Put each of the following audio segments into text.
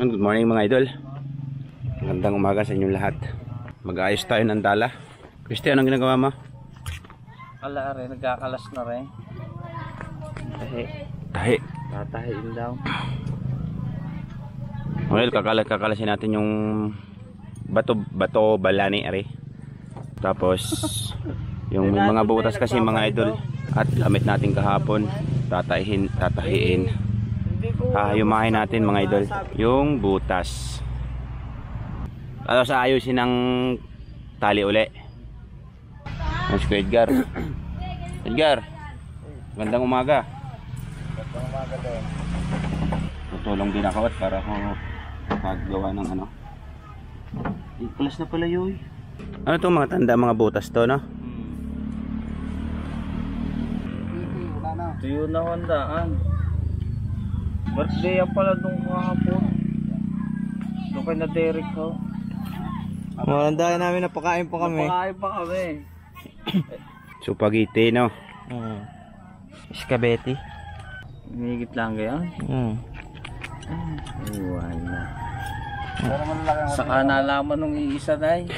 Good morning mga idol. Magandang umaga sa inyong lahat. Mag-aayos tayo ng dala. Christy, anong ginagawa mo? Ala rin, nagkakalas na rin. Tahi. Tatahiin daw. Well, kakalasin natin yung bato balani ari. Tapos yung may mga butas kasi mga idol at gamit natin kahapon, tatahiin. Yumahin natin mga idol yung butas. Ano sa ayusin ng tali uli. Mas ko Edgar. Edgar, magandang umaga. Magandang umaga din. Tutulong din ako at para ako maggawa ng ano. Ikulas na pala yun. Ano itong mga tanda, mga butas to, no? Wala na. Tuyo na handaan. Birthday yan pala nung kahapon. Doon kay na Derek ho. Malandayan namin, napakain pa kami. Napakain pa kami. Supagiti, no? Iskabeti. Higit lang ganyan. Wala. Saka nalaman nung iisa na eh.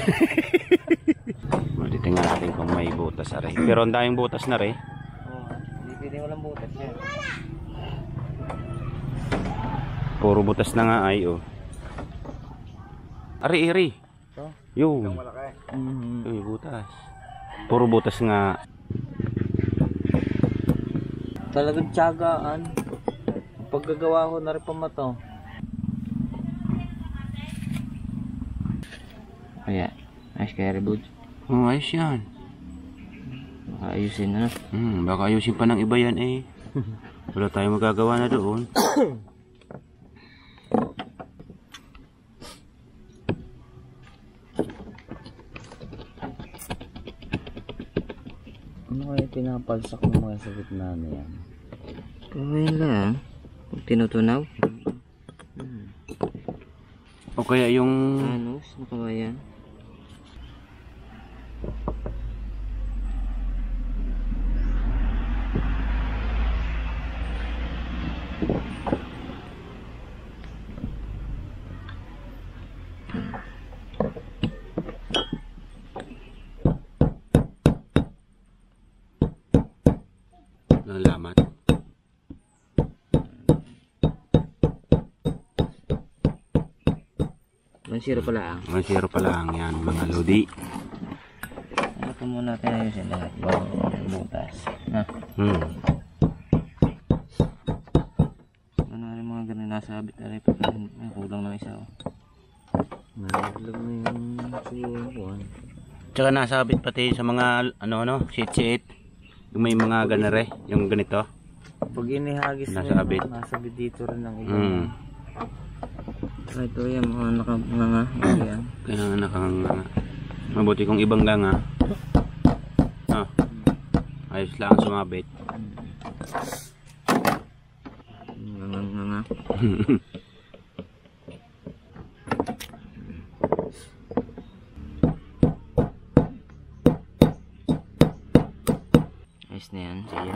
Tingnan natin kung may butas aray. Pero ang daming butas na rin. Hindi pwede walang butas yan. Puro butas na nga ay oh. Ari. Yung Malaki. Uy, butas. Puro butas nga. Talagang tiyagaan. Paggagawa ko na rin pa mato. Kaya, ayos kaya reboot. Oh, ayos yan. Baka ayusin na. Baka ayusin pa ng iba yan eh. Wala tayong magagawa na doon. Ano kaya pinapalsak ng mga sa gitna na yan? Kawin lang. Pag tinutunaw. O kaya yung Anos, nakawayan. nalaman. Mansiro pala. Mga zero pa lang yan mga lodi. Ano po muna natin ayusin lahat. Bago butas. Ano rin mga ganun nasabit na rin. Kulang ng isa. Nalaglag na yung suyuan. Tsaka nasabit pati sa mga ano sheet. Yung may mga ganare, yung ganito. Pag inihagis Nasabit. nasabit dito rin ang iba. Ito yan, mga nakanganga. Kaya nga nakanganga. Mabuti kung ibang ganga. Ayos lang sumabit. Nganga. Ayos na yan, sige.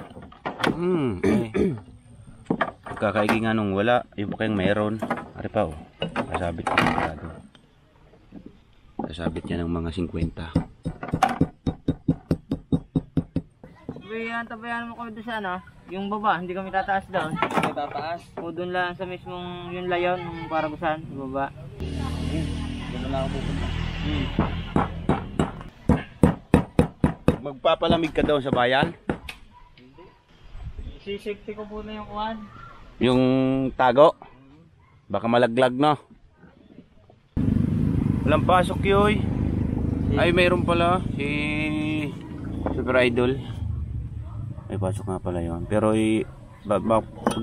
Kakaigi nga nung wala, yung pa kayong mayroon. Ari pa oh. Kasabit ko sigurado. Kasabit niya ng mga 50. Tabayan mo kami doon sa ano, yung baba, hindi kami tataas doon. May tataas. O doon lang sa mismong yung layon, yung Paragusan, sa baba. Doon na ako pupunta. Magpapalamig ka daw sa bayan? Sisafety ko muna yung kuhan. Yung tago? Baka malaglag no? Walang pasok yoy. Ay mayroon pala si Super Idol. Ay pasok nga pala yun. Pero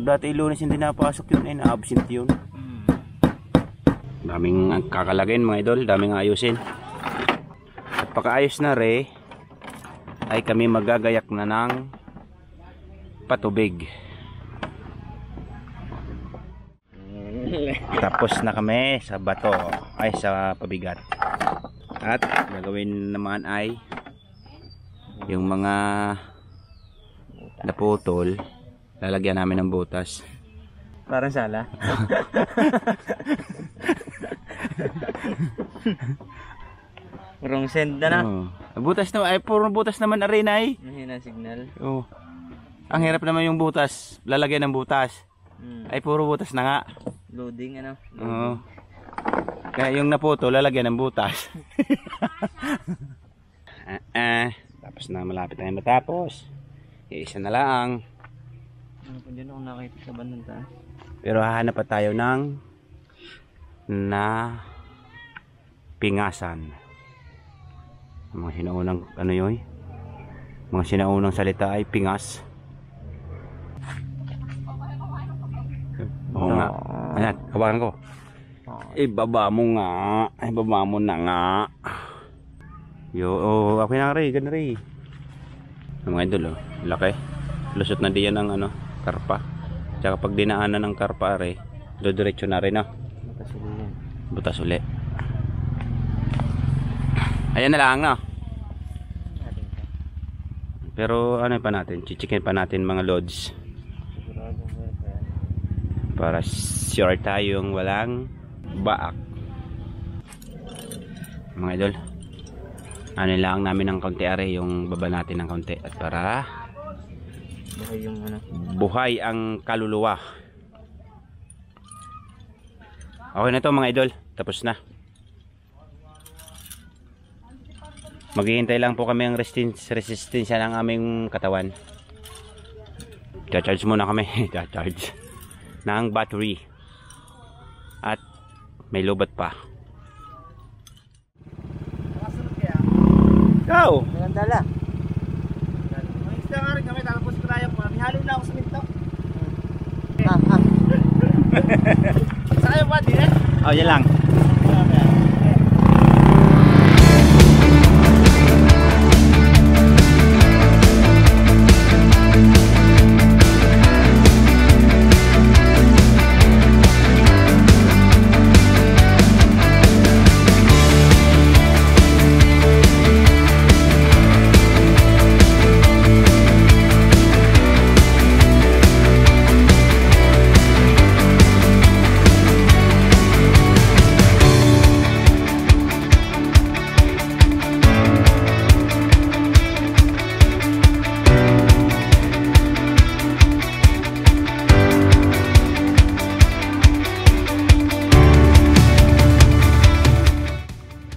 dati Lunes hindi napasok yun eh. Na-absent yun. Daming kakalagin mga idol. Daming ayusin. At pakaayos na re ay kami magagayak na ng patubig. Tapos na kami sa bato ay sa pabigat. At gagawin naman ay yung mga naputol, lalagyan namin ng butas. Parang sala. Wrong send na na. Oh. Butas na, ay puro butas naman arena eh. Mahina signal. Oh. Ang hirap naman yung butas, lalagyan ng butas. Ay puro butas na nga. Loading ano. Oo. Kaya yung naputo, lalagyan ng butas. Tapos na, malapit na matapos. Isa na lang. Ano po dyan ako nakita sa bandang taas? Pero hahanap pa tayo ng pingasan. Mga sinaunang ano yun? Mga sinaunang salita ay pingas. Oo nga. Ayan, hawakan ko. Ibaba mo nga. Ibaba mo na nga. Ako na rin, ganda rin. Mga idol, oh. Laki. Lusot na diyan ang ano, karpa. Tsaka pag dinaanan ng karpa rin, dodiretso na rin, oh. Butas ulit yan. Butas ulit. Ayan na lang, no? Pero ano pa natin, chichikin pa natin mga loads. Para sure tayong walang baak. Mga idol, ano lang namin ng kaunti are, yung baba natin ng kaunti. At para Buhay yung ano. buhay ang kaluluwa. Okay na to mga idol, tapos na. Maghihintay lang po kami ang resistensya ng aming katawan. Charge muna kami. Charge ng battery. At may lobat pa. Go! Maganda la. May isda nga rin kami, tapos kaya ko. May halo na ako sa minto. Sa'yo ba, di Oh, yan lang.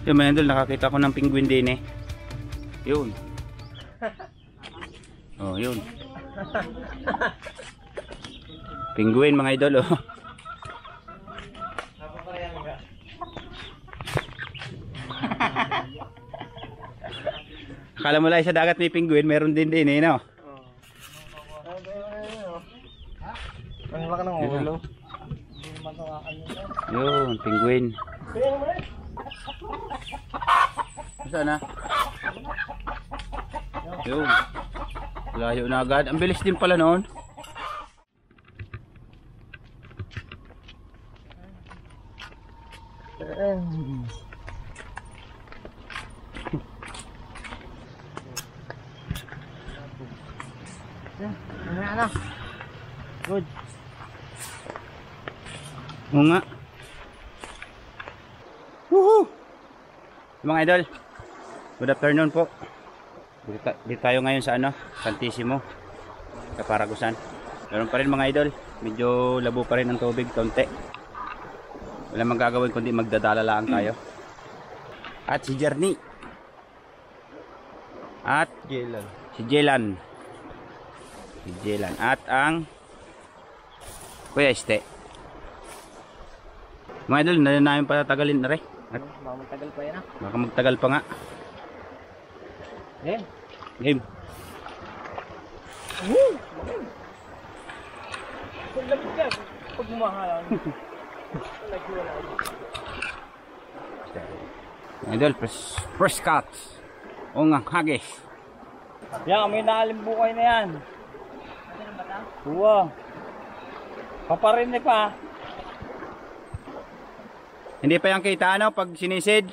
Yung mga idol, nakakita ko ng penguin din eh. Yun. Oh, yun. Penguin mga idol, oh. Akala mo lang sa dagat may penguin, meron din eh, no? Ang laki ng ulo. Yun, penguin. Saan na? Yun. Layo na agad. Ang bilis din pala noon. Ano? Good. Oo nga. Woohoo! Mga idol, good afternoon po. Dito tayo ngayon sa ano, Santissimo, Kaparagusan. Meron pa rin mga idol, medyo labo pa rin ang tubig, konti. Wala magagawin kundi magdadala lang tayo. At si Jerny. At si Jelan. Si Jelan. At ang Kuya Este. Mga idol, na namin patatagalin na rin. At Baka magtagal pa yan ah. baka magtagal pa nga. Game. Kung lamig yan, pag bumahalan. Idol, fresh cut. O nga, hagis. Yan, may nalimbukay na yan. Uwa. Paparinig pa. Hindi pa yung kita ano pag sinisid.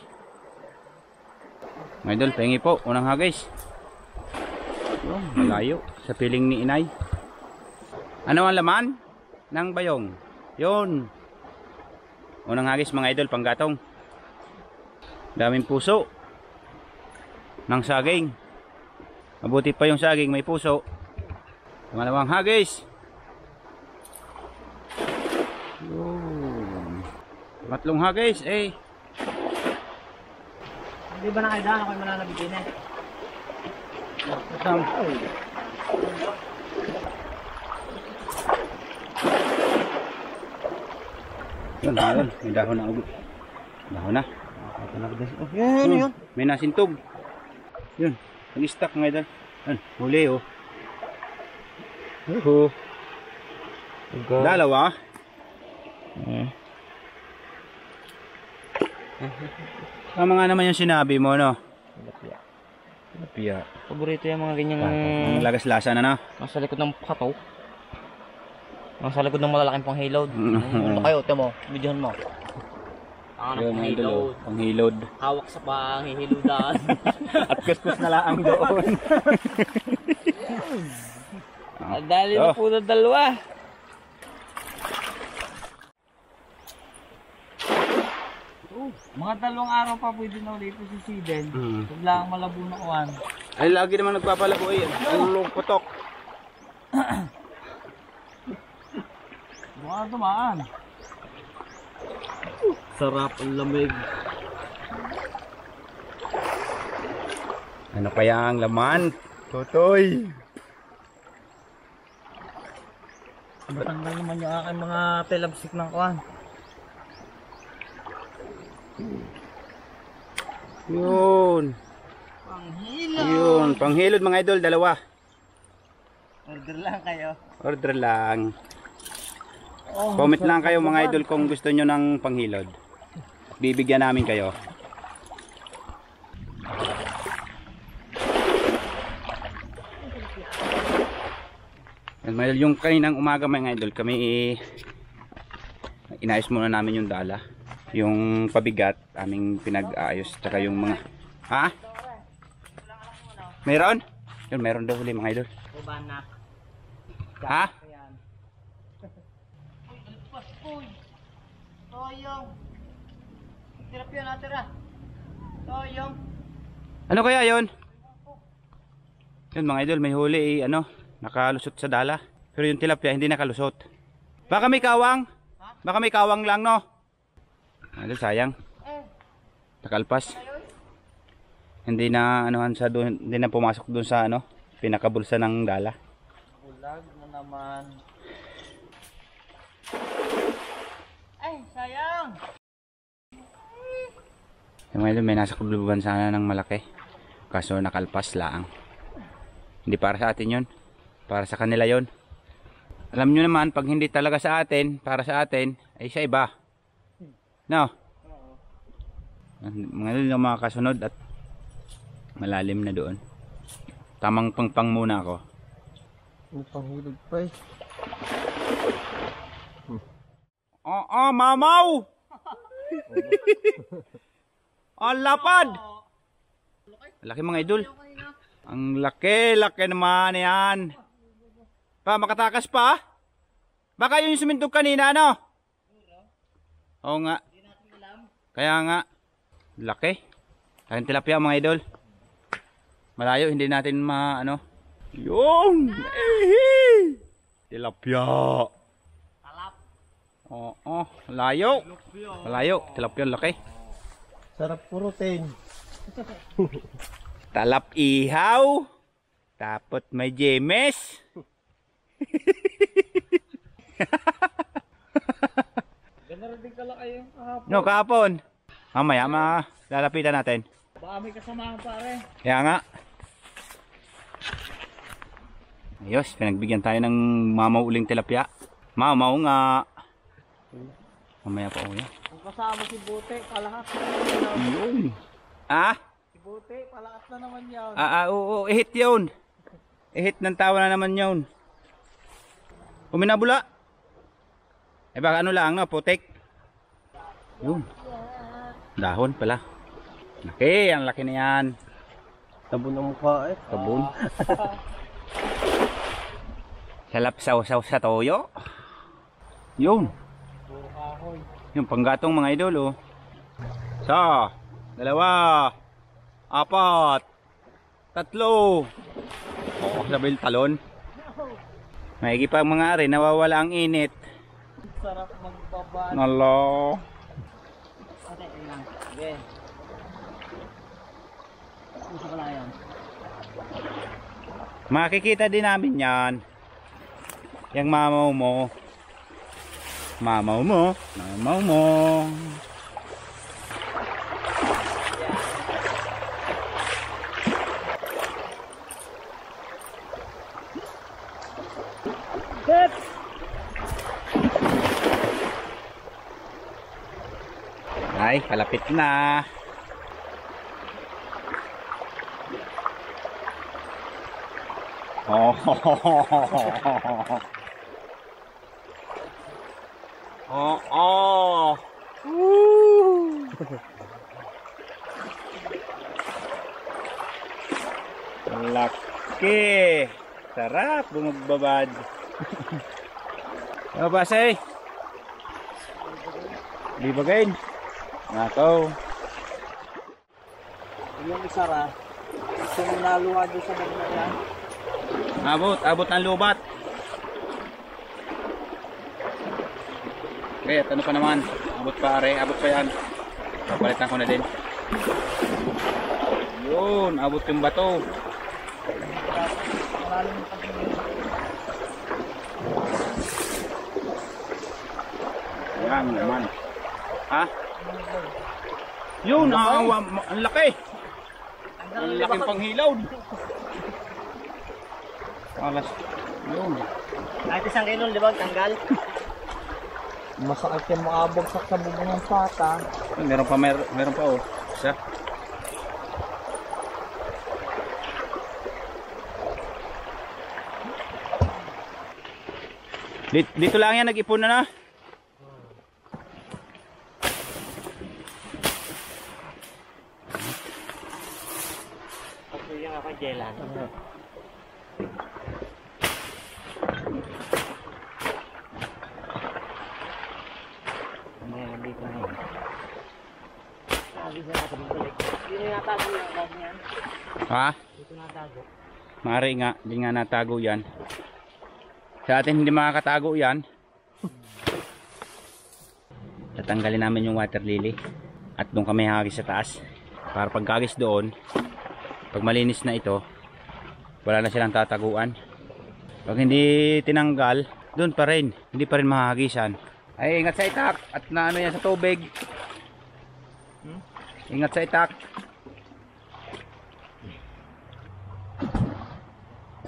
Mga idol, pengi po. Unang hagis. Oh, malayo. Sa piling ni inay. Ano ang laman? Ng bayong. Yun. Unang hagis mga idol, panggatong. Daming puso ng saging. Mabuti pa yung saging may puso. Pangalawang hagis. Yun. Tatlong hagis eh. Hindi ba nakaidaan ako yung mananabigin eh? Yun, yun. May dahon na ugot. Dahon na. Yun. May nasintog. Yun. Nag-stack mga idol. Yun. Huli oh. Dalawa. Tama nga naman yung sinabi mo, no? Tilapia. Paborito yung mga ganyang... Ang lagas-lasa na, no? Nasa likod ng kataw. Nasa likod ng malalaking panghilaw. Punta kayo, temo. Videohan mo. Ang Yun, mga idol, panghilaw. oh. Panghilod. Hawak sa panghihiludan. At kuskus na laang doon. Dali na po ng dalawa. Mga 2 araw pa pwede na ulit ito si Siden. Huwag lang malabo na kuwan. Ay, lagi naman nagpapalako eh. Ang lungkotok. Mukha tumaan. Sarap ang lamig. Ano kaya ang laman? Totoy. Matanggal naman yung aking mga telapsik ng kuwan. Yun. Panghilod. Yun. Panghilod mga idol, dalawa. Order lang kayo. Order lang. Comment lang kayo mga idol kung gusto nyo ng panghilod. Bibigyan namin kayo. Yan, mga idol, yung kaninang umaga mga idol, kami inayos muna namin yung dala. Yung pabigat, aming pinag-aayos. Tsaka yung mga... Ha? Meron? Yun, meron daw huli mga idol. Ubanak. Ha? Toyong. Tilapia natira. Toyong. Ano kaya yon? Yun mga idol, may huli eh, ano, nakalusot sa dala. Pero yung tilapia hindi nakalusot. Baka may kawang. Baka may kawang lang, no? Idol, sayang. Nakalpas. Hindi na anuhan sa doon, hindi na pumasok doon sa ano, pinakabulsa ng dala. Bulag na naman. Ay, sayang. Yung mga idol, may nasa kubluban sana ng malaki. Kaso nakalpas lang. Hindi para sa atin yun. Para sa kanila yun. Alam nyo naman, pag hindi talaga sa atin, para sa atin, ay sa iba. No? Mga idol, yung mga kasunod at malalim na doon. Tamang pangpang muna ako. May panghilod pa eh. Oo, mamaw! Ang lapad! Laki mga idol. Ang laki, laki naman yan. Pa, makatakas pa? Baka yun yung sumintog kanina, ano? Oo nga. Kaya nga. Laki. Aking tilapia mga idol. Malayo, hindi natin ano. Yung! Ehe! Tilapia. Oo, layo. Malayo, tilapia laki. Sarap purutin. Talap ihaw. Tapos may jemes. Ganda rin ka lang kayo kahapon. No, kahapon. Mamaya, lalapitan natin. Baka may kasamahan pare. Kaya nga. Ayos, pinagbigyan tayo ng mamaw uling tilapia. Mamaw nga. Mamaya pa uwi. Kung kasama si Bote, palakas. Yun. Ah? Si Bote, palakas na naman yan. Oo, ihit yun. Ihit ng tawa na naman yun. Uminabula. Eh baka ano lang, no? Putik. Yun. Dahon pala. Laki, ang laki na yan. Tabon ang mukha eh. Tabon. Salap saw-saw sa toyo. Yun. Yung panggatong mga idol, oh. So, Dalawa. Apat. Tatlo. Oo, sabi yung talon. Maigi pa mga ari, nawawala ang init. Sarap magbaba. Nalo. Okay, lang. Sige. Gusto ko lang yan. Makikita din namin yan. Yung mamaw mo. Mamaw mo. Mamaw mo. Ay, kalapit na. Oh. Oh, oh. Woo. Laki. Sarap bumagbabad. Ano ba say? Di bagain. Nakaw. Yung isa ra. Gusto mo naluwa doon sa bagay yan. Abot ng lubat. Okay, at ano pa naman? Abot pa are, abot pa yan. Papalitan ko na din. Yun, abot yung bato. Yan naman. Ha? Yun, ang laki. Ang laking panghilaw. Alas. Yun. Kahit 1 kilo, di ba? Tanggal. Masakit yung makabagsak sa bubong ng pata. Meron pa oh. Isa. Dito lang yan, nag-ipon na. Ako yung ako, Jelan. Dito na yun. Sabi sa natin balik. Dito natago yung bag niyan. Ha? Dito natago. Mari nga, di nga natago yan. Sa atin hindi makakatago yan. Tatanggalin namin yung water lily. At doon kami hagis sa taas. Para pagkagis doon, pag malinis na ito, wala na silang tataguan. Pag hindi tinanggal, doon pa rin. Hindi pa rin mahahagisan. Ay, ingat sa itak. At na ano yan sa tubig. Ingat sa itak.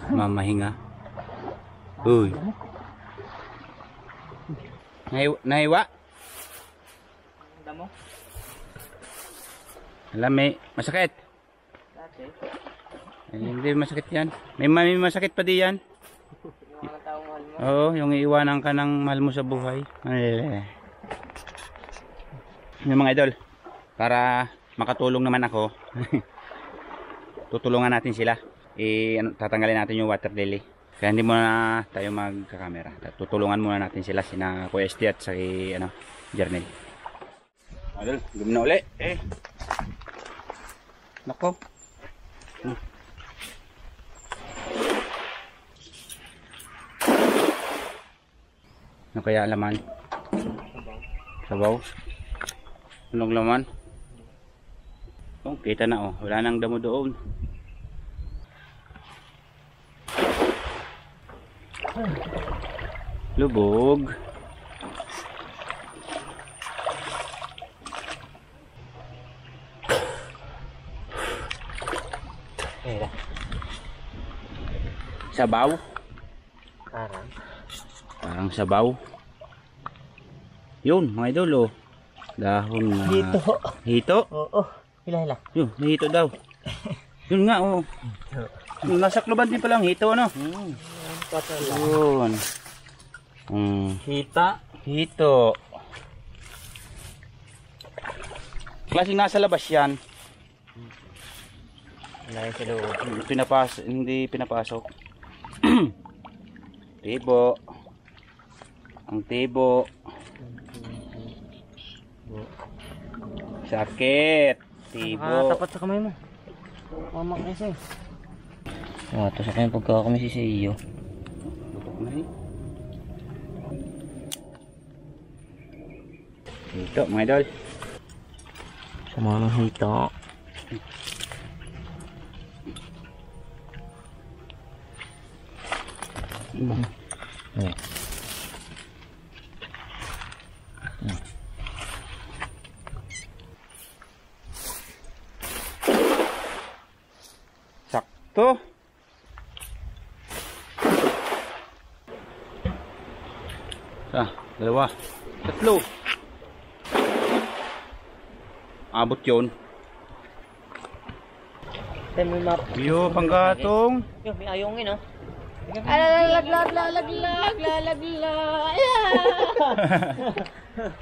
Mamahinga. Uy. Nahiwa? Damo? Alam, may masakit. Dati. Ay, hindi masakit yan. May masakit pa di yan. Yung mga taong mahal mo. Oo, yung iiwanan ka ng mahal mo sa buhay. Yung mga idol, para makatulong naman ako, tutulungan natin sila. Tatanggalin natin yung water lily. Kaya hindi muna tayo magkakamera. Tutulungan muna natin sila, sina Kuya SD at sa Jernel. Idol, gawin na uli. Nako. Ano kaya laman? Sabaw. Anong laman? Oh, kita na oh. Wala nang damo doon. Lubog. Sabaw. Parang sabaw. Yun, mga idol oh. Dahon na. Hito. Hito? Oo. Hila. Yun, hito daw. Yun nga oh. Nasa kluban din palang hito ano. Yun. Hita. Hito. Klaseng nasa labas yan. Wala yung sa loob. Hindi pinapasok. Tibo. Ang tibo. Sakit. Tibo. Tapat sa kamay mo. Mamak kasi. Ito sa kanya pagkakamisi sa iyo. Tutok na eh. Ito mga idol. Sama ng hita. Sakto. Dalawa. Tatlo. Abot yun. May map. Yo, panggatong. Yo, may ayongin oh. Lalaglag.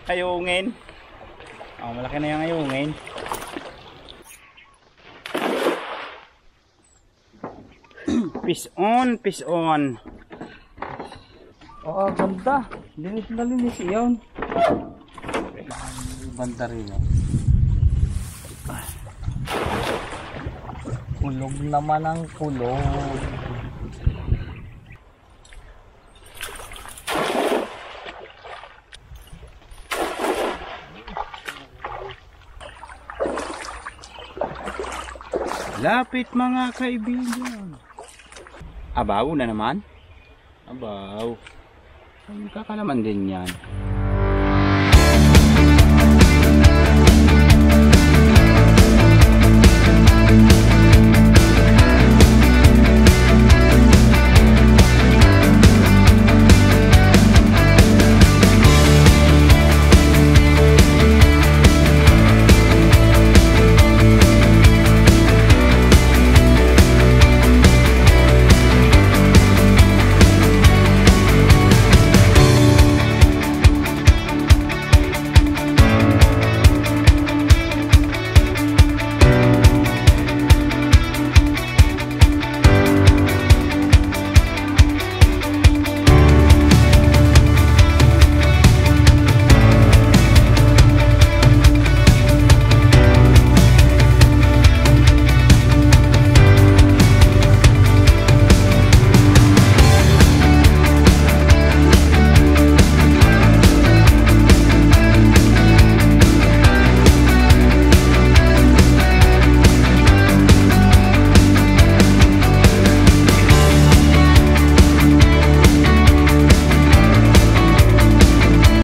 Ayungin. Malaki na yung ayungin. Fish on, fish on. Ganda. Linis na linis yun. Banda rin Kulog naman ang kulog. Lapit mga kaibigan. Abaw na naman. Abaw. Kakalaman din yan.